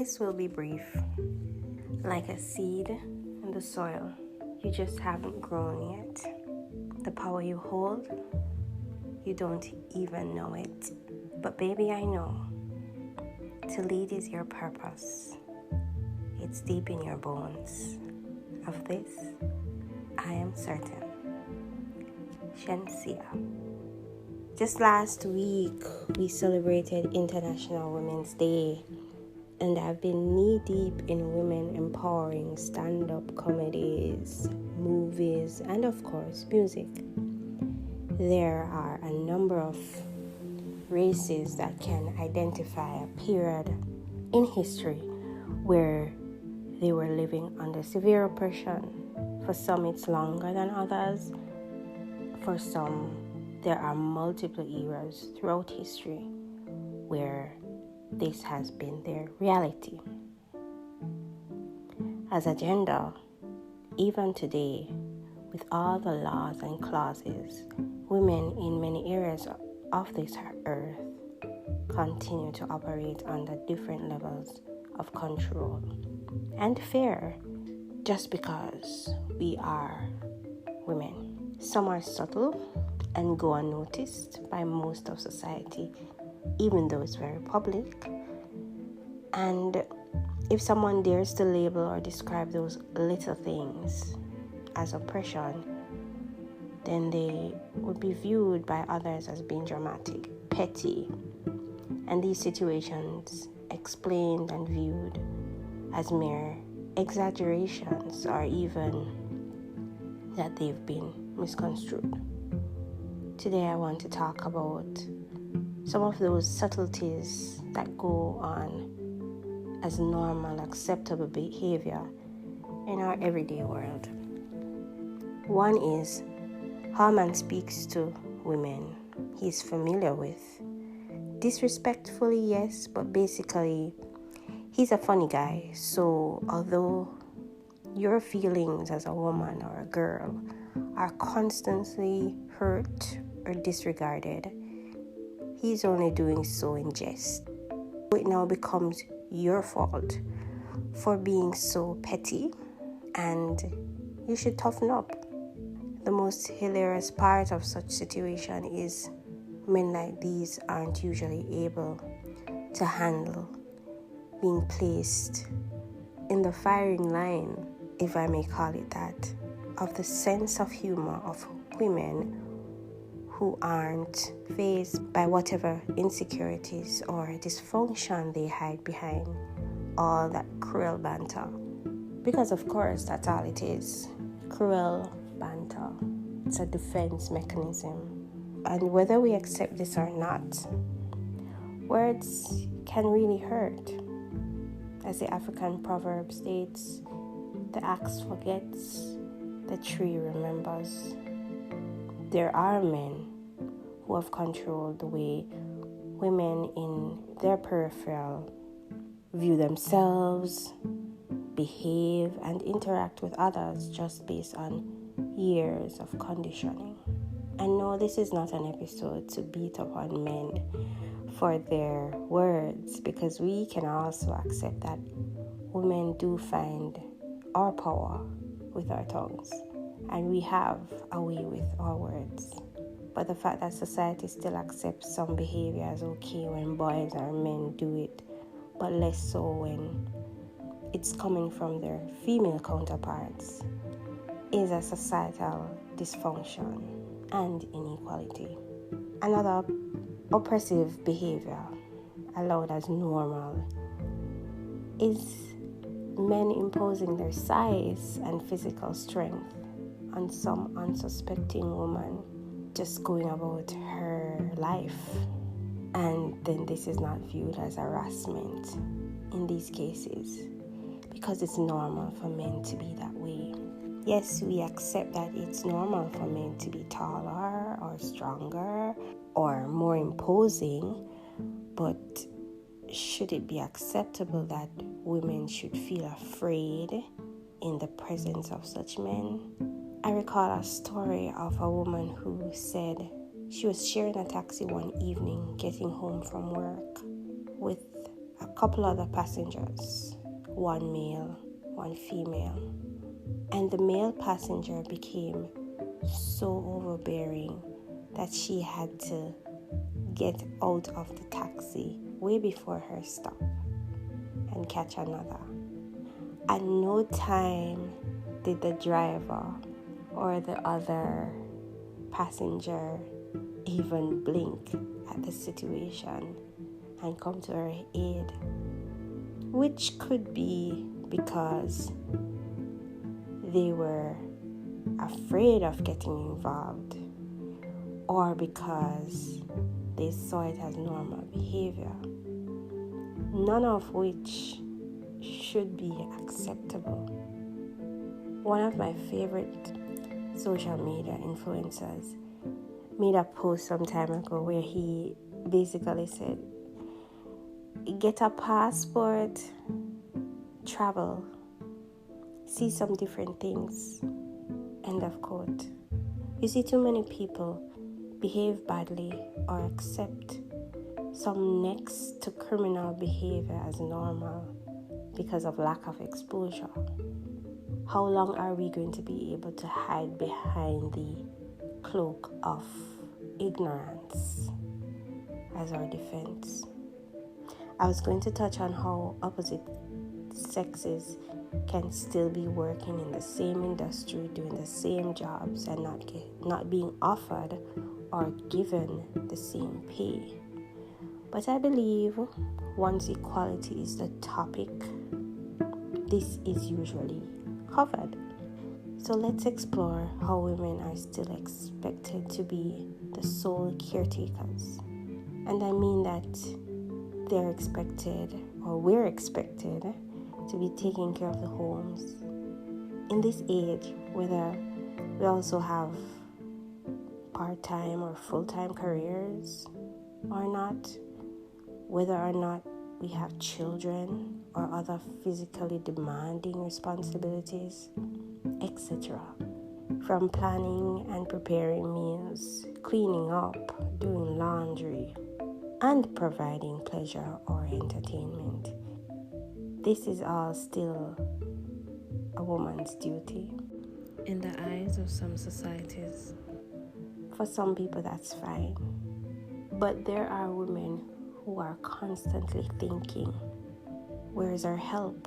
This will be brief, like a seed in the soil. You just haven't grown yet. The power you hold, you don't even know it. But baby, I know. To lead is your purpose. It's deep in your bones. Of this, I am certain. Shensia. Just last week, we celebrated International Women's Day, and I've been knee-deep in women empowering stand-up comedies, movies, and of course, music. There are a number of races that can identify a period in history where they were living under severe oppression. For some, it's longer than others. For some, there are multiple eras throughout history where this has been their reality. As a gender, even today, with all the laws and clauses, women in many areas of this earth continue to operate under different levels of control and fear just because we are women. Some are subtle and go unnoticed by most of society, even though it's very public. And if someone dares to label or describe those little things as oppression, then they would be viewed by others as being dramatic, petty, and these situations explained and viewed as mere exaggerations or even that they've been misconstrued. Today I want to talk about some of those subtleties that go on as normal, acceptable behavior in our everyday world. One is how a man speaks to women he's familiar with. Disrespectfully, yes, but basically, he's a funny guy. So although your feelings as a woman or a girl are constantly hurt or disregarded, he's only doing so in jest. It now becomes your fault for being so petty, and you should toughen up. The most hilarious part of such situation is men like these aren't usually able to handle being placed in the firing line, if I may call it that, of the sense of humor of women who aren't faced by whatever insecurities or dysfunction they hide behind all that cruel banter. Because of course, that's all it is. Cruel banter. It's a defense mechanism. And whether we accept this or not, words can really hurt. As the African proverb states, the axe forgets, the tree remembers. There are men who have controlled the way women in their peripheral view themselves, behave, and interact with others just based on years of conditioning. And no, this is not an episode to beat upon men for their words, because we can also accept that women do find our power with our tongues, and we have a way with our words. But the fact that society still accepts some behavior as okay when boys or men do it, but less so when it's coming from their female counterparts, is a societal dysfunction and inequality. Another oppressive behavior allowed as normal is men imposing their size and physical strength on some unsuspecting woman just going about her life. And then this is not viewed as harassment in these cases because it's normal for men to be that way. Yes, we accept that it's normal for men to be taller or stronger or more imposing, but should it be acceptable that women should feel afraid in the presence of such men? I recall a story of a woman who said she was sharing a taxi one evening getting home from work with a couple other passengers, one male, one female. And the male passenger became so overbearing that she had to get out of the taxi way before her stop and catch another. At no time did the driver or the other passenger even blink at the situation and come to her aid, which could be because they were afraid of getting involved or because they saw it as normal behavior, none of which should be acceptable. One of my favorite social media influencers made a post some time ago where he basically said, get a passport, travel, see some different things, end of quote. You see, too many people behave badly or accept some next to criminal behavior as normal because of lack of exposure. How long are we going to be able to hide behind the cloak of ignorance as our defense? I was going to touch on how opposite sexes can still be working in the same industry, doing the same jobs, and not being offered or given the same pay. But I believe once equality is the topic, this is usually covered. So let's explore how women are still expected to be the sole caretakers. And I mean that they're expected, or we're expected, to be taking care of the homes. In this age, whether we also have part-time or full-time careers or not, whether or not we have children or other physically demanding responsibilities, etc. From planning and preparing meals, cleaning up, doing laundry, and providing pleasure or entertainment. This is all still a woman's duty. In the eyes of some societies, for some people that's fine. But there are women who are constantly thinking, where is her help?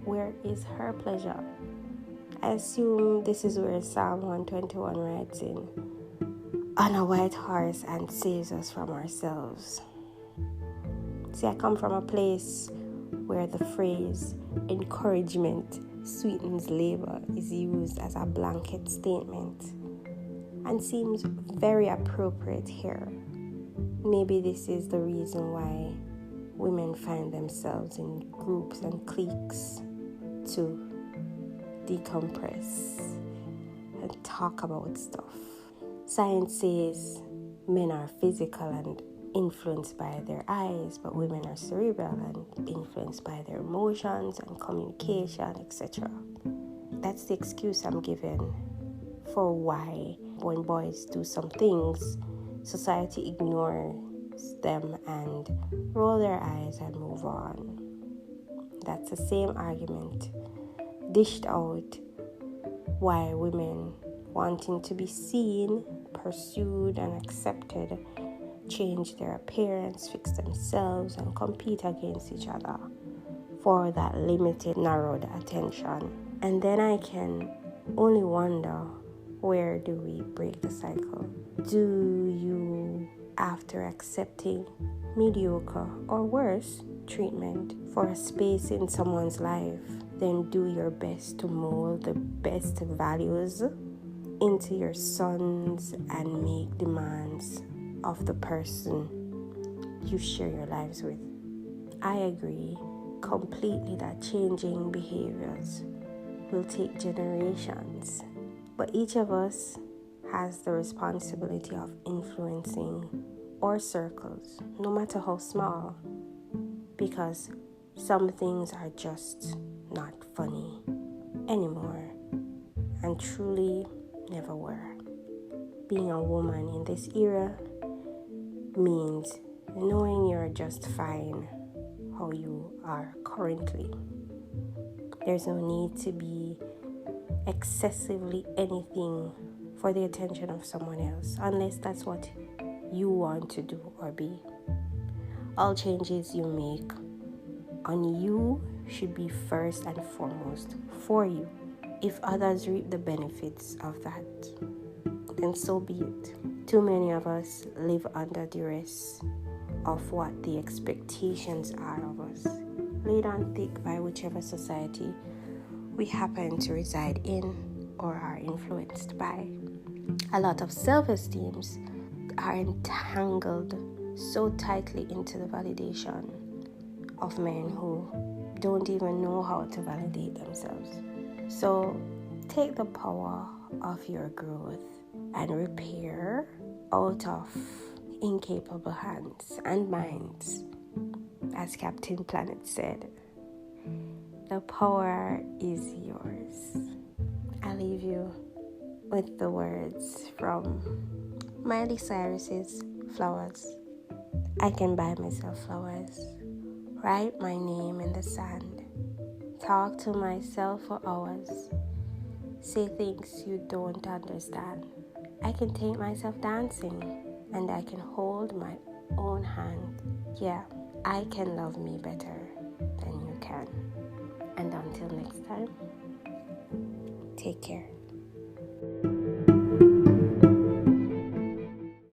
Where is her pleasure? I assume this is where Psalm 121 writes in, on a white horse and saves us from ourselves. See, I come from a place where the phrase encouragement sweetens labor is used as a blanket statement and seems very appropriate here. Maybe this is the reason why women find themselves in groups and cliques to decompress and talk about stuff. Science says men are physical and influenced by their eyes, but women are cerebral and influenced by their emotions and communication, etc. That's the excuse I'm given for why when boys do some things, society ignores them and roll their eyes and move on. That's the same argument dished out why women wanting to be seen, pursued, and accepted change their appearance, fix themselves, and compete against each other for that limited, narrowed attention. And then I can only wonder, where do we break the cycle? Do you, after accepting mediocre or worse treatment for a space in someone's life, then do your best to mold the best values into your sons and make demands of the person you share your lives with? I agree completely that changing behaviors will take generations, but each of us has the responsibility of influencing our circles, no matter how small, because some things are just not funny anymore and truly never were. Being a woman in this era means knowing you're just fine how you are currently. There's no need to be excessively anything for the attention of someone else, unless that's what you want to do or be. All changes you make on you should be first and foremost for you. If others reap the benefits of that, then so be it. Too many of us live under duress of what the expectations are of us, laid on thick by whichever society we happen to reside in or are influenced by. A lot of self-esteems are entangled so tightly into the validation of men who don't even know how to validate themselves. So take the power of your growth and repair out of incapable hands and minds, as Captain Planet said. The power is yours. I leave you with the words from Miley Cyrus's Flowers. I can buy myself flowers, write my name in the sand, talk to myself for hours, say things you don't understand. I can take myself dancing, and I can hold my own hand. Yeah, I can love me better than you can. And until next time, take care.